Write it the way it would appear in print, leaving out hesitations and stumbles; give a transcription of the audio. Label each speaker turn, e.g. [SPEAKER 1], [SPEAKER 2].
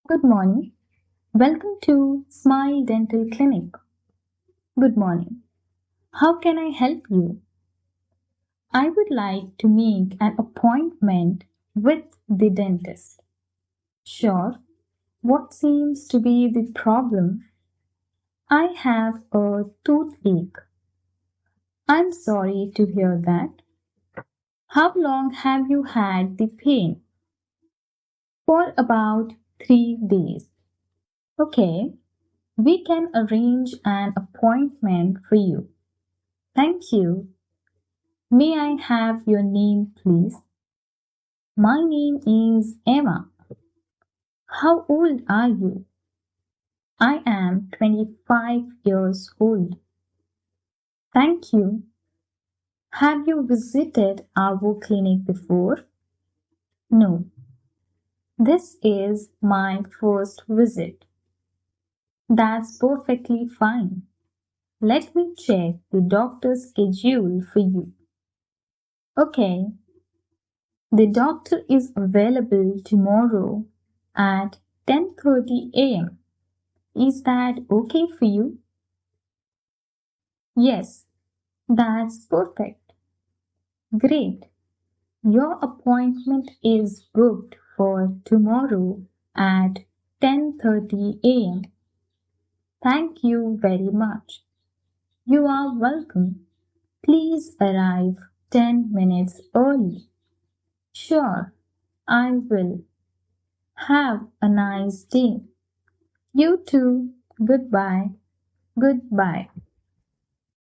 [SPEAKER 1] Good morning. Welcome to Smile Dental Clinic. Good morning. How can I help you? I would like to make an appointment with the dentist. Sure. What seems to be the problem? I have a toothache. I'm sorry to hear that. How long have you had the pain? For about 3 days. Okay, we can arrange an appointment for you. Thank you. May I have your name, please? My name is Emma. How old are you? I am 25 years old. Thank you. Have you visited our clinic before? No. This is my first visit. That's perfectly fine. Let me check the doctor's schedule for you. Okay. The doctor is available tomorrow at 10:30 a.m. Is that okay for you? Yes, that's perfect. Great. Your appointment is booked for tomorrow at 10:30 a.m. Thank you very much. You are welcome. Please arrive 10 minutes early. Sure, I will. Have a nice day. You too. Goodbye. Goodbye.